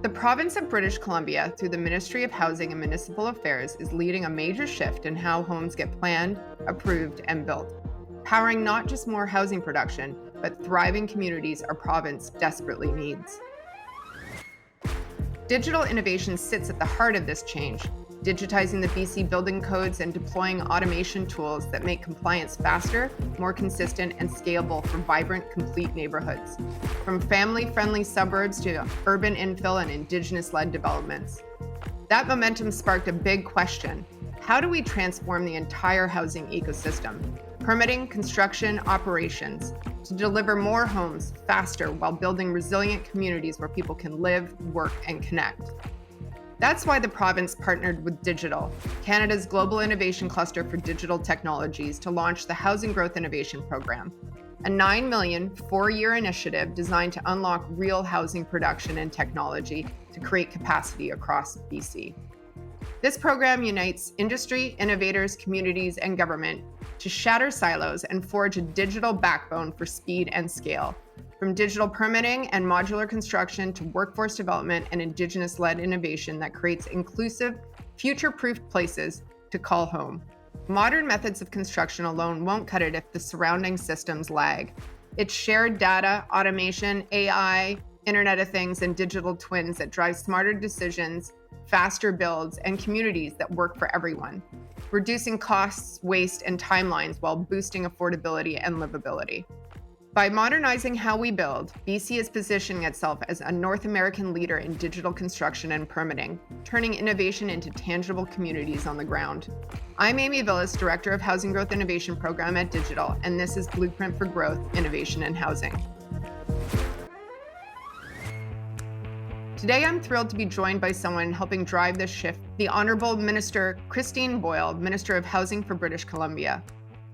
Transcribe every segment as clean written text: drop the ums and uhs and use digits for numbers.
The province of British Columbia, through the Ministry of Housing and Municipal Affairs, is leading a major shift in how homes get planned, approved, and built, powering not just more housing production, but thriving communities our province desperately needs. Digital innovation sits at the heart of this change, digitizing the BC building codes and deploying automation tools that make compliance faster, more consistent, and scalable for vibrant, complete neighborhoods, from family-friendly suburbs to urban infill and Indigenous-led developments. That momentum sparked a big question. How do we transform the entire housing ecosystem, permitting, construction, operations, to deliver more homes faster while building resilient communities where people can live, work, and connect? That's why the province partnered with Digital, Canada's global innovation cluster for digital technologies, to launch the Housing Growth Innovation Program, a $9 million, 4-year initiative designed to unlock real housing production and technology to create capacity across BC. This program unites industry, innovators, communities, and government to shatter silos and forge a digital backbone for speed and scale, from digital permitting and modular construction to workforce development and Indigenous-led innovation that creates inclusive, future-proof places to call home. Modern methods of construction alone won't cut it if the surrounding systems lag. It's shared data, automation, AI, Internet of Things, and digital twins that drive smarter decisions, faster builds, and communities that work for everyone, reducing costs, waste, and timelines while boosting affordability and livability. By modernizing how we build, BC is positioning itself as a North American leader in digital construction and permitting, turning innovation into tangible communities on the ground. I'm Amy Vilis, Director of Housing Growth Innovation Program at Digital, and this is Blueprint for Growth, Innovation, and Housing. Today, I'm thrilled to be joined by someone helping drive this shift, the Honourable Minister Christine Boyle, Minister of Housing for British Columbia.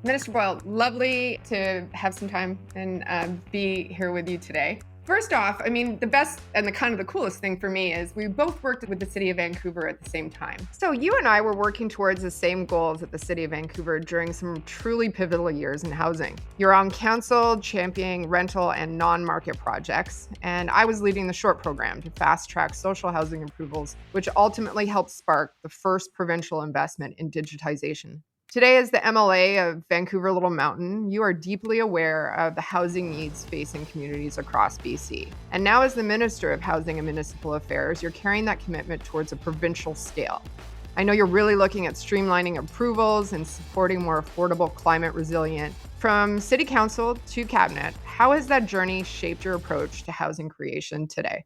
Minister Boyle, lovely to have some time and be here with you today. First off, the best and the coolest thing for me is we both worked with the City of Vancouver at the same time. So you and I were working towards the same goals at the City of Vancouver during some truly pivotal years in housing. You're on council championing rental and non-market projects, and I was leading the short program to fast-track social housing approvals, which ultimately helped spark the first provincial investment in digitization. Today, as the MLA of Vancouver Little Mountain, you are deeply aware of the housing needs facing communities across BC. And now, as the Minister of Housing and Municipal Affairs, you're carrying that commitment towards a provincial scale. I know you're really looking at streamlining approvals and supporting more affordable, climate resilient. From City Council to Cabinet, how has that journey shaped your approach to housing creation today?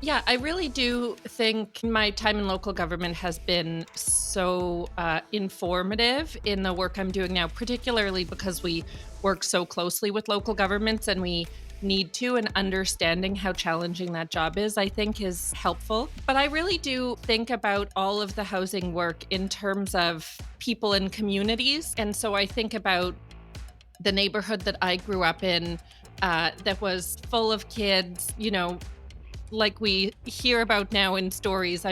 Yeah, I really do think my time in local government has been so informative in the work I'm doing now, particularly because we work so closely with local governments and we need to, and understanding how challenging that job is, I think is helpful. But I really do think about all of the housing work in terms of people and communities. And so I think about the neighborhood that I grew up in that was full of kids, like we hear about now in stories.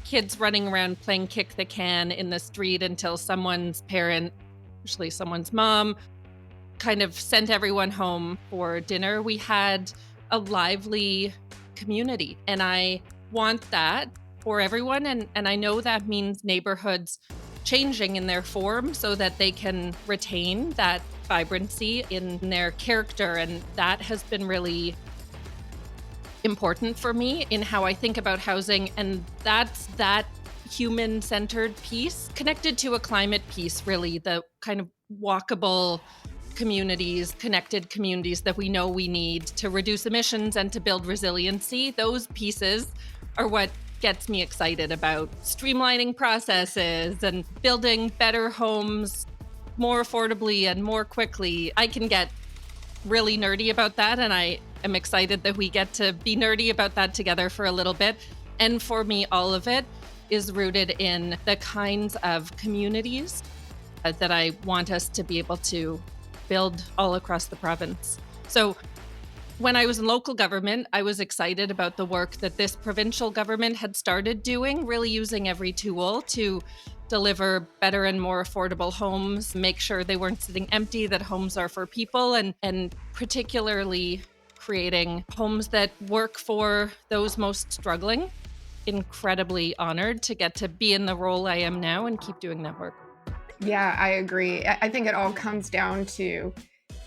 Kids running around playing kick the can in the street until someone's parent, usually someone's mom, kind of sent everyone home for dinner. We had a lively community, and I want that for everyone. And I know that means neighborhoods changing in their form so that they can retain that vibrancy in their character. And that has been really important for me in how I think about housing, and that's that human-centered piece connected to a climate piece, really, the kind of walkable communities, connected communities that we know we need to reduce emissions and to build resiliency. Those pieces are what gets me excited about streamlining processes and building better homes more affordably and more quickly. I can get really nerdy about that, and I am excited that we get to be nerdy about that together for a little bit. And for me, all of it is rooted in the kinds of communities that I want us to be able to build all across the province. So when I was in local government, I was excited about the work that this provincial government had started doing, really using every tool to deliver better and more affordable homes, make sure they weren't sitting empty, that homes are for people, and particularly creating homes that work for those most struggling. Incredibly honored to get to be in the role I am now and keep doing that work. Yeah, I agree. I think it all comes down to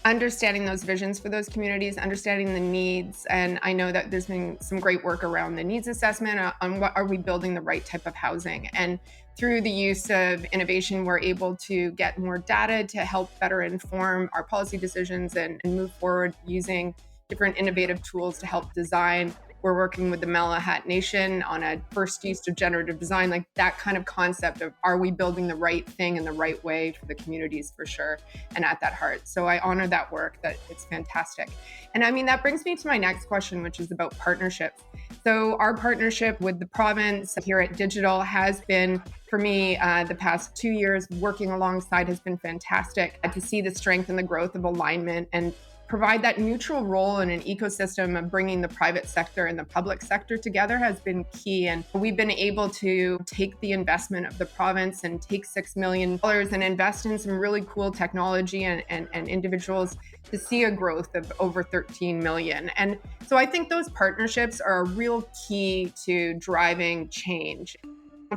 understanding those visions for those communities, understanding the needs. And I know that there's been some great work around the needs assessment on what are we building the right type of housing. And through the use of innovation, we're able to get more data to help better inform our policy decisions and move forward using different innovative tools to help design. We're working with the Malahat Nation on a first use of generative design, like that kind of concept of are we building the right thing in the right way for the communities for sure, and at that heart. So I honor that work, that it's fantastic. And I mean, that brings me to my next question, which is about partnerships. So our partnership with the province here at Digital has been, for me, the past 2 years working alongside has been fantastic to see the strength and the growth of alignment and provide that neutral role in an ecosystem of bringing the private sector and the public sector together has been key. And we've been able to take the investment of the province and take $6 million and invest in some really cool technology and individuals to see a growth of over 13 million. And so I think those partnerships are a real key to driving change.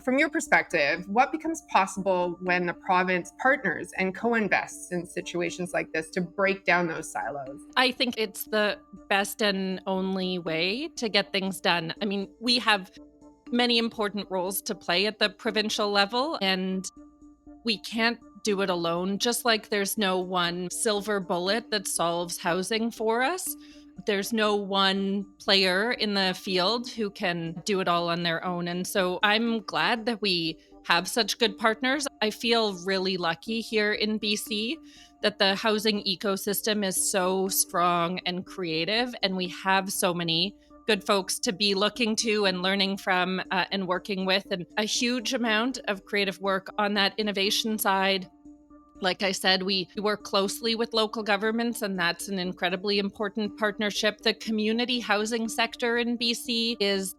From your perspective, what becomes possible when the province partners and co-invests in situations like this to break down those silos? I think it's the best and only way to get things done. I mean, we have many important roles to play at the provincial level, and we can't do it alone. Just like there's no one silver bullet that solves housing for us, there's no one player in the field who can do it all on their own. And so I'm glad that we have such good partners. I feel really lucky here in BC that the housing ecosystem is so strong and creative, and we have so many good folks to be looking to and learning from and working with, and a huge amount of creative work on that innovation side. Like I said, we work closely with local governments, and that's an incredibly important partnership. The community housing sector in BC is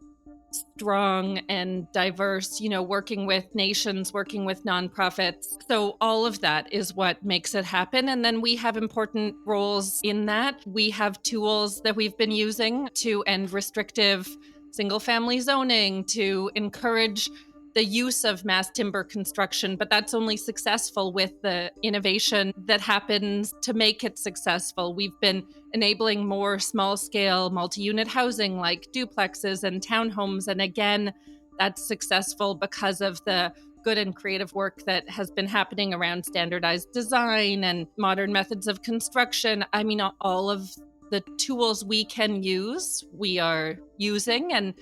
strong and diverse, working with nations, working with nonprofits. So all of that is what makes it happen. And then we have important roles in that. We have tools that we've been using to end restrictive single-family zoning, to encourage the use of mass timber construction, but that's only successful with the innovation that happens to make it successful. We've been enabling more small-scale multi-unit housing like duplexes and townhomes, and again, that's successful because of the good and creative work that has been happening around standardized design and modern methods of construction. I mean, all of the tools we can use, we are using, and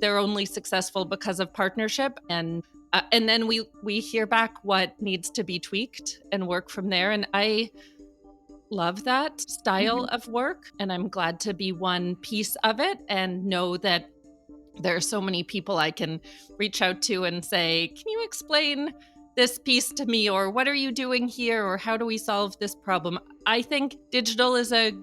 they're only successful because of partnership. And then we hear back what needs to be tweaked and work from there. And I love that style of work. And I'm glad to be one piece of it and know that there are so many people I can reach out to and say, can you explain this piece to me? Or what are you doing here? Or how do we solve this problem? I think digital is a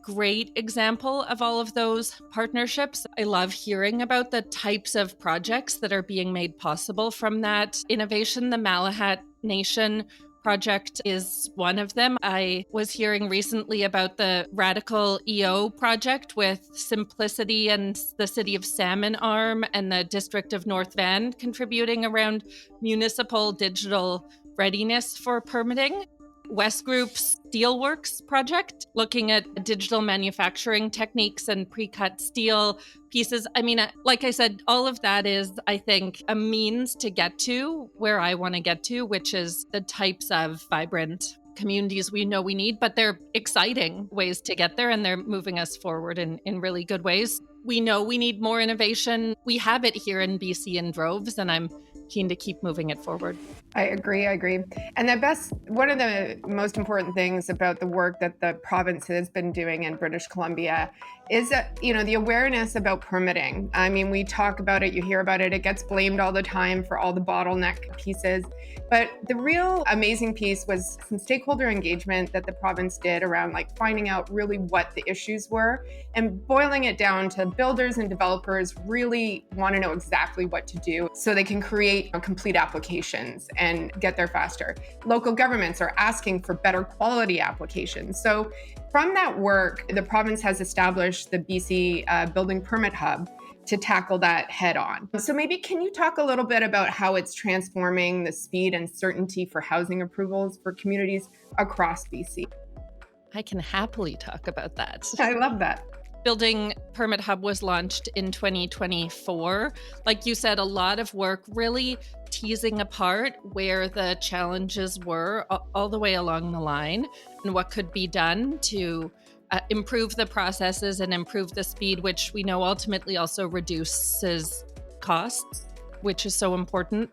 great example of all of those partnerships. I love hearing about the types of projects that are being made possible from that innovation. The Malahat Nation project is one of them. I was hearing recently about the Radical EO project with Simplicity and the City of Salmon Arm and the District of North Van contributing around municipal digital readiness for permitting. West Group's Steelworks project, looking at digital manufacturing techniques and pre-cut steel pieces. I mean, like I said, all of that is, I think, a means to get to where I want to get to, which is the types of vibrant communities we know we need, but they're exciting ways to get there, and they're moving us forward in really good ways. We know we need more innovation. We have it here in BC in droves, and I'm keen to keep moving it forward. I agree. And one of the most important things about the work that the province has been doing in British Columbia is that, the awareness about permitting. I mean, we talk about it, you hear about it, it gets blamed all the time for all the bottleneck pieces. But the real amazing piece was some stakeholder engagement that the province did around finding out really what the issues were and boiling it down to builders and developers really want to know exactly what to do so they can create create complete applications and get there faster. Local governments are asking for better quality applications. So from that work, the province has established the BC Building Permit Hub to tackle that head on. So maybe can you talk a little bit about how it's transforming the speed and certainty for housing approvals for communities across BC? I can happily talk about that. I love that. Building Permit Hub was launched in 2024. Like you said, a lot of work really teasing apart where the challenges were all the way along the line and what could be done to improve the processes and improve the speed, which we know ultimately also reduces costs, which is so important.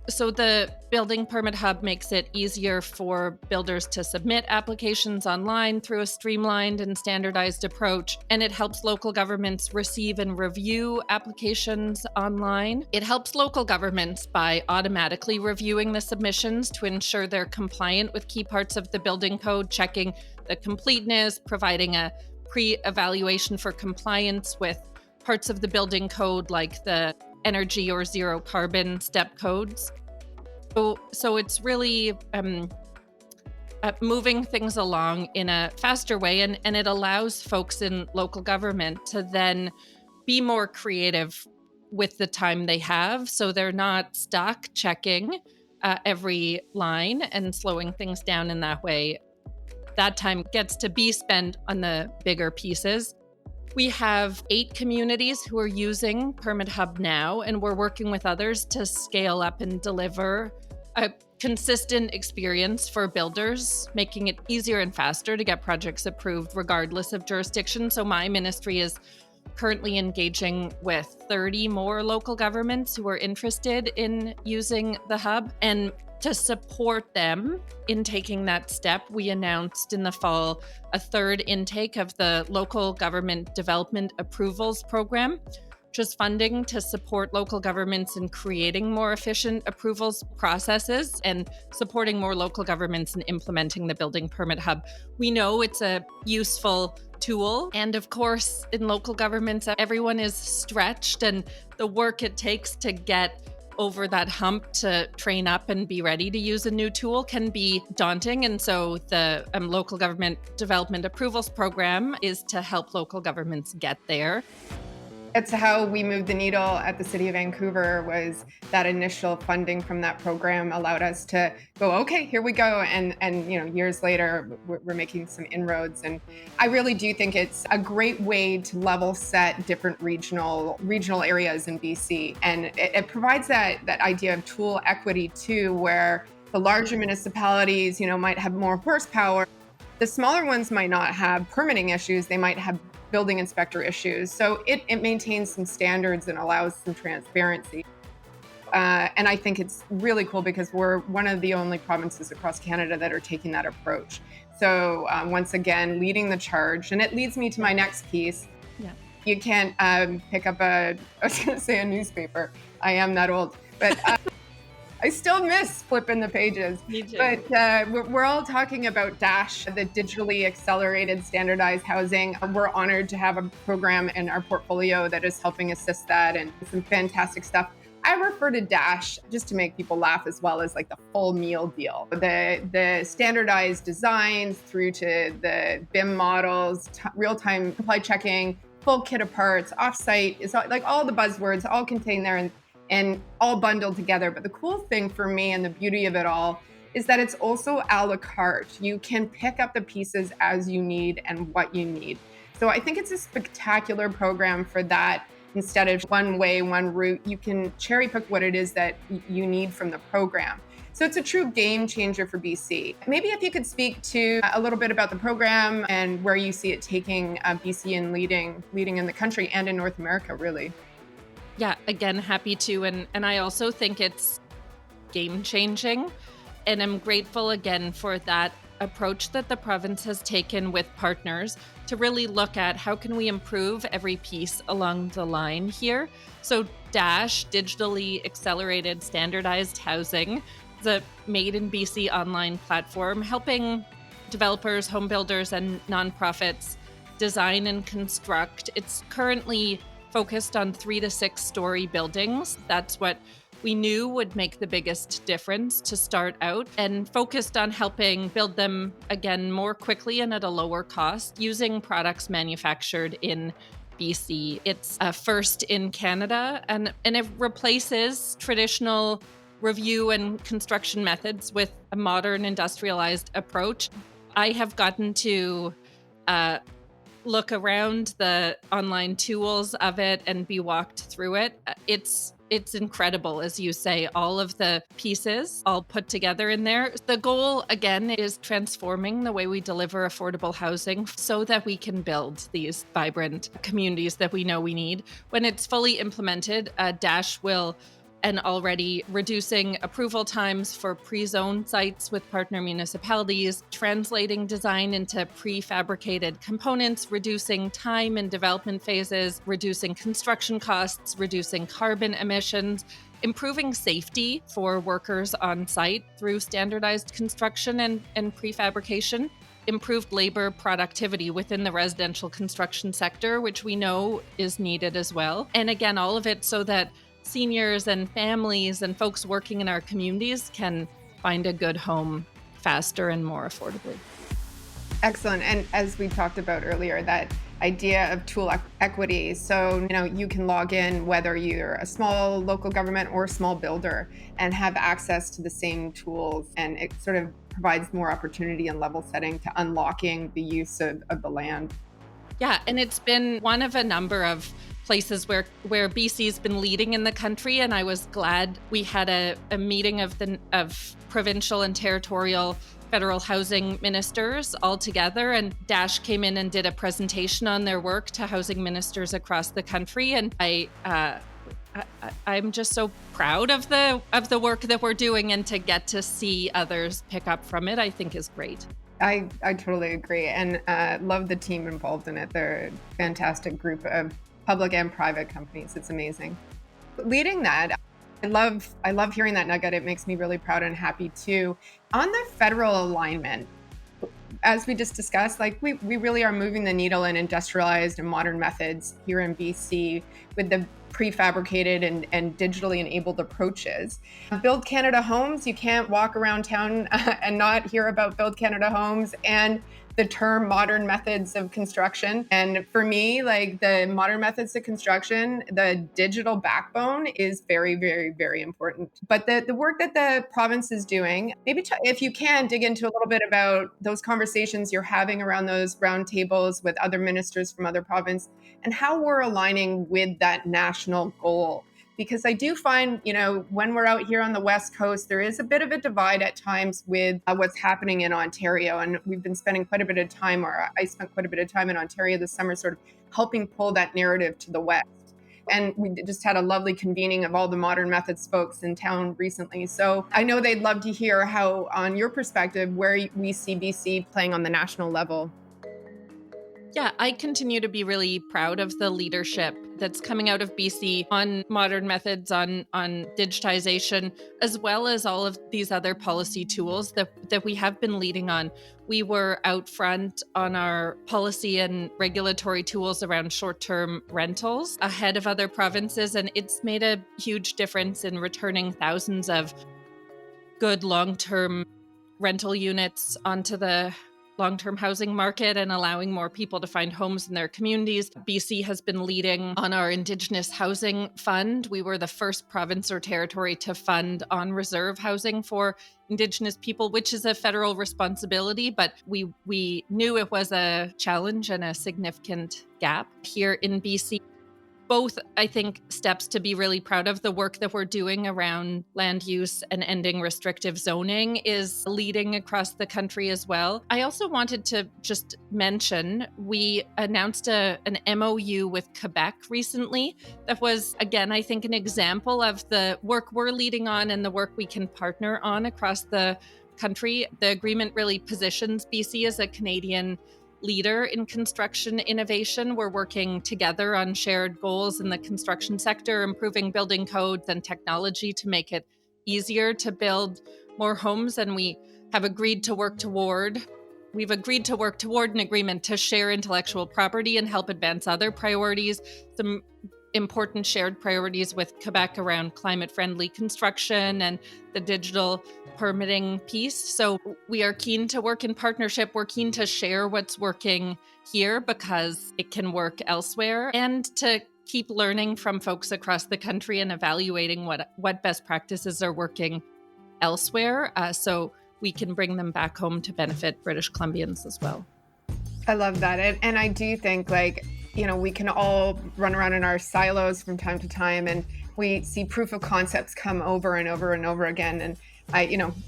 So the Building Permit Hub makes it easier for builders to submit applications online through a streamlined and standardized approach, and it helps local governments receive and review applications online. It helps local governments by automatically reviewing the submissions to ensure they're compliant with key parts of the building code, checking the completeness, providing a pre-evaluation for compliance with parts of the building code like the energy or zero carbon step codes. So it's really moving things along in a faster way, and it allows folks in local government to then be more creative with the time they have, so they're not stuck checking every line and slowing things down in that way. That time gets to be spent on the bigger pieces. We have 8 communities who are using Permit Hub now, and we're working with others to scale up and deliver a consistent experience for builders, making it easier and faster to get projects approved regardless of jurisdiction. So my ministry is currently engaging with 30 more local governments who are interested in using the hub. And to support them in taking that step, we announced in the fall a 3rd intake of the Local Government Development Approvals Program, which is funding to support local governments in creating more efficient approvals processes and supporting more local governments in implementing the Building Permit Hub. We know it's a useful tool. And of course, in local governments, everyone is stretched, and the work it takes to get over that hump to train up and be ready to use a new tool can be daunting. And so the Local Government Development Approvals Program is to help local governments get there. It's how we moved the needle at the City of Vancouver. Was that initial funding from that program allowed us to go, okay, here we go. And years later, we're making some inroads. And I really do think it's a great way to level set different regional areas in BC. And it provides that idea of tool equity too, where the larger municipalities, might have more horsepower. The smaller ones might not have permitting issues. They might have building inspector issues. So it maintains some standards and allows some transparency. And I think it's really cool because we're one of the only provinces across Canada that are taking that approach. So once again, leading the charge. And it leads me to my next piece. Yeah. You can't pick up I was going to say a newspaper. I am that old. But I still miss flipping the pages. Me too. But we're all talking about DASH, the digitally accelerated standardized housing. We're honored to have a program in our portfolio that is helping assist that, and some fantastic stuff. I refer to DASH just to make people laugh as well as like the full meal deal. The standardized designs through to the BIM models, real-time supply checking, full kit of parts, offsite, is like all the buzzwords all contained there and all bundled together. But the cool thing for me and the beauty of it all is that it's also a la carte. You can pick up the pieces as you need and what you need. So I think it's a spectacular program for that. Instead of one way, one route, you can cherry pick what it is that you need from the program. So it's a true game changer for BC. Maybe if you could speak to a little bit about the program and where you see it taking BC and leading in the country and in North America, really. Yeah, again, happy to. And I also think it's game changing. And I'm grateful again for that approach that the province has taken with partners to really look at how can we improve every piece along the line here. So DASH, Digitally Accelerated Standardized Housing, is a Made in BC online platform helping developers, home builders, and nonprofits design and construct. It's currently focused on 3 to 6 story buildings. That's what we knew would make the biggest difference to start out, and focused on helping build them again more quickly and at a lower cost using products manufactured in BC. It's a first in Canada, and it replaces traditional review and construction methods with a modern industrialized approach. I have gotten to look around the online tools of it and be walked through it. It's incredible, as you say, all of the pieces all put together in there. The goal, again, is transforming the way we deliver affordable housing so that we can build these vibrant communities that we know we need. When it's fully implemented, Dash will, and already reducing approval times for pre-zoned sites with partner municipalities, translating design into prefabricated components, reducing time in development phases, reducing construction costs, reducing carbon emissions, improving safety for workers on site through standardized construction and prefabrication, improved labor productivity within the residential construction sector, which we know is needed as well. And again, all of it so that seniors and families and folks working in our communities can find a good home faster and more affordably. Excellent. And as we talked about earlier, that idea of tool equity. So, you can log in whether you're a small local government or small builder and have access to the same tools. And it sort of provides more opportunity and level setting to unlocking the use of the land. Yeah, and it's been one of a number of places where BC's been leading in the country, and I was glad we had a meeting of provincial and territorial federal housing ministers all together, and Dash came in and did a presentation on their work to housing ministers across the country, and I'm just so proud of the work that we're doing, and to get to see others pick up from it, I think is great. I totally agree, and love the team involved in it. They're a fantastic group of public and private companies. It's amazing. Leading that, I love hearing that nugget. It makes me really proud and happy too. On the federal alignment, as we just discussed, we really are moving the needle in industrialized and modern methods here in BC with the prefabricated and digitally enabled approaches. Build Canada Homes, you can't walk around town and not hear about Build Canada Homes and the term modern methods of construction. And for me, the modern methods of construction, the digital backbone is very, very, very important. But the work that the province is doing, maybe if you can dig into a little bit about those conversations you're having around those roundtables with other ministers from other provinces and how we're aligning with that national goal. Because I do find, when we're out here on the West Coast, there is a bit of a divide at times with what's happening in Ontario. And we've been spending quite a bit of time, or I spent quite a bit of time in Ontario this summer, sort of helping pull that narrative to the West. And we just had a lovely convening of all the modern methods folks in town recently. So I know they'd love to hear how, on your perspective, where we see BC playing on the national level. Yeah, I continue to be really proud of the leadership that's coming out of BC on modern methods, on digitization, as well as all of these other policy tools that we have been leading on. We were out front on our policy and regulatory tools around short-term rentals ahead of other provinces, and it's made a huge difference in returning thousands of good long-term rental units onto the long-term housing market and allowing more people to find homes in their communities. BC has been leading on our Indigenous Housing Fund. We were the first province or territory to fund on reserve housing for Indigenous people, which is a federal responsibility, but we knew it was a challenge and a significant gap here in BC. Both, I think, steps to be really proud of. The work that we're doing around land use and ending restrictive zoning is leading across the country as well. I also wanted to just mention, we announced an MOU with Quebec recently that was, again, I think an example of the work we're leading on and the work we can partner on across the country. The agreement really positions BC as a Canadian leader in construction innovation. We're working together on shared goals in the construction sector, improving building codes and technology to make it easier to build more homes. And we've agreed to work toward an agreement to share intellectual property and help advance other priorities. Some important shared priorities with Quebec around climate-friendly construction and the digital permitting piece. So we are keen to work in partnership. We're keen to share what's working here because it can work elsewhere, and to keep learning from folks across the country and evaluating what best practices are working elsewhere, so we can bring them back home to benefit British Columbians as well. I love that. And I do think, like, we can all run around in our silos from time to time, and we see proof of concepts come over and over and over again. And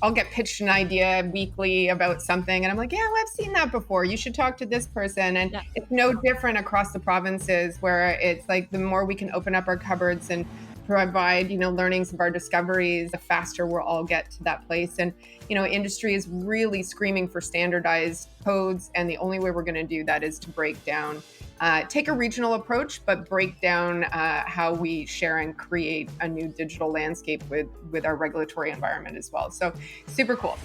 I'll get pitched an idea weekly about something, and I'm like, yeah, well, I've seen that before. You should talk to this person. And It's no different across the provinces, where it's like the more we can open up our cupboards and provide, learnings of our discoveries, the faster we'll all get to that place. And, industry is really screaming for standardized codes. And the only way we're going to do that is to break down, take a regional approach, but break down how we share and create a new digital landscape with our regulatory environment as well. So super cool.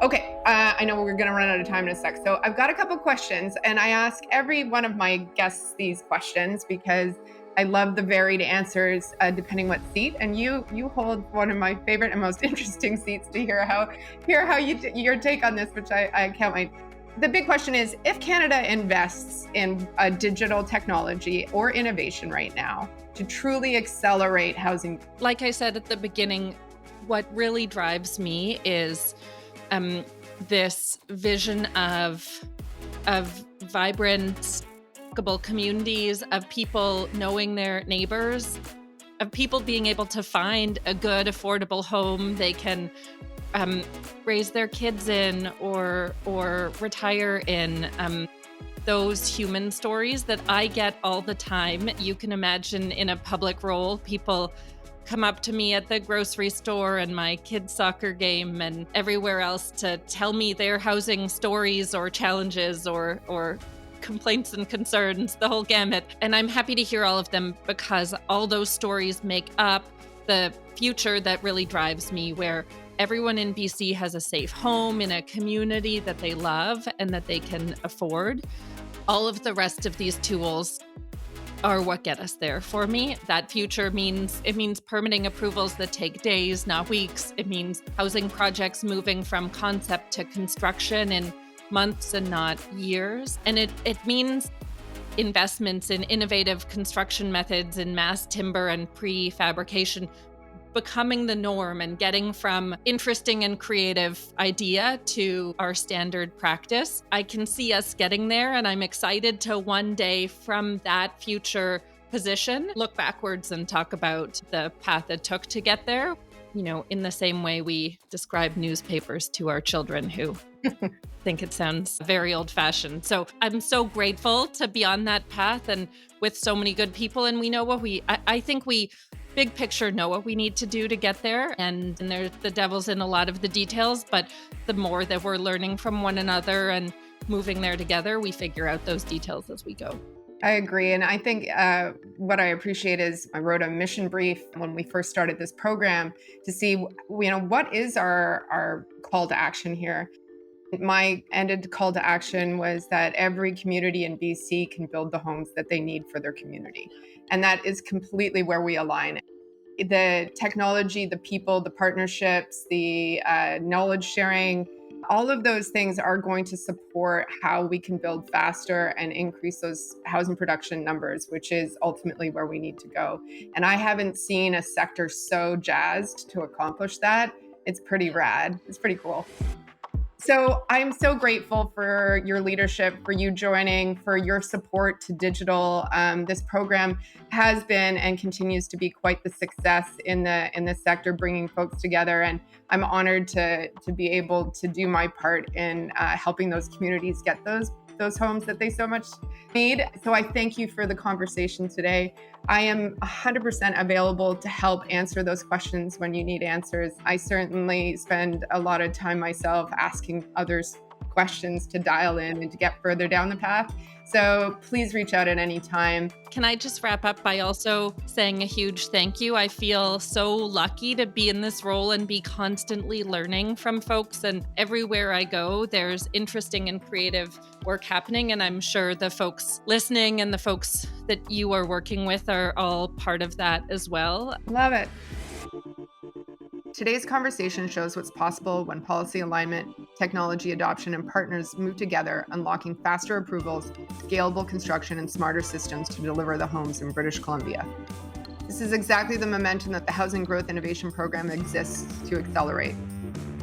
Okay, I know we're going to run out of time in a sec. So I've got a couple questions, and I ask every one of my guests these questions because I love the varied answers depending what seat. And you hold one of my favorite and most interesting seats to hear how your take on this, which I can't wait. The big question is, if Canada invests in a digital technology or innovation right now to truly accelerate housing. Like I said at the beginning, what really drives me is this vision of vibrant communities, of people knowing their neighbors, of people being able to find a good, affordable home they can raise their kids in or retire in. Those human stories that I get all the time. You can imagine in a public role, people come up to me at the grocery store and my kids' soccer game and everywhere else to tell me their housing stories or challenges or complaints and concerns, the whole gamut. And I'm happy to hear all of them, because all those stories make up the future that really drives me, where everyone in BC has a safe home in a community that they love and that they can afford. All of the rest of these tools are what get us there for me. That future means permitting approvals that take days, not weeks. It means housing projects moving from concept to construction in months and not years. And it means investments in innovative construction methods in mass timber and prefabrication becoming the norm, and getting from interesting and creative idea to our standard practice. I can see us getting there, and I'm excited to one day, from that future position, look backwards and talk about the path it took to get there. In the same way we describe newspapers to our children who think it sounds very old-fashioned. So I'm so grateful to be on that path and with so many good people. And we know I think we, big picture, know what we need to do to get there. And the devil's in a lot of the details, but the more that we're learning from one another and moving there together, we figure out those details as we go. I agree. And I think what I appreciate is I wrote a mission brief when we first started this program to see, what is our call to action here. My ended call to action was that every community in BC can build the homes that they need for their community. And that is completely where we align. The technology, the people, the partnerships, the knowledge sharing, all of those things are going to support how we can build faster and increase those housing production numbers, which is ultimately where we need to go. And I haven't seen a sector so jazzed to accomplish that. It's pretty rad. It's pretty cool. So I'm so grateful for your leadership, for you joining, for your support to digital. This program has been and continues to be quite the success in the sector, bringing folks together. And I'm honored to be able to do my part in helping those communities get those homes that they so much need. So I thank you for the conversation today. I am 100% available to help answer those questions when you need answers. I certainly spend a lot of time myself asking others questions to dial in and to get further down the path. So please reach out at any time. Can I just wrap up by also saying a huge thank you? I feel so lucky to be in this role and be constantly learning from folks. And everywhere I go, there's interesting and creative work happening. And I'm sure the folks listening and the folks that you are working with are all part of that as well. Love it. Today's conversation shows what's possible when policy alignment, technology adoption, and partners move together, unlocking faster approvals, scalable construction, and smarter systems to deliver the homes in British Columbia. This is exactly the momentum that the Housing Growth Innovation Program exists to accelerate.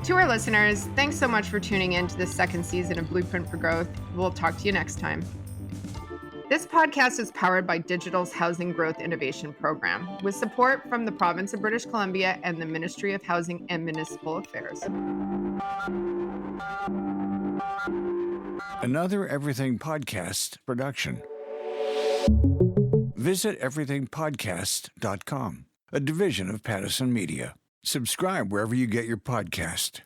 To our listeners, thanks so much for tuning in to this second season of Blueprint for Growth. We'll talk to you next time. This podcast is powered by Digital's Housing Growth Innovation Program, with support from the Province of British Columbia and the Ministry of Housing and Municipal Affairs. Another Everything Podcast production. Visit everythingpodcast.com, a division of Pattison Media. Subscribe wherever you get your podcast.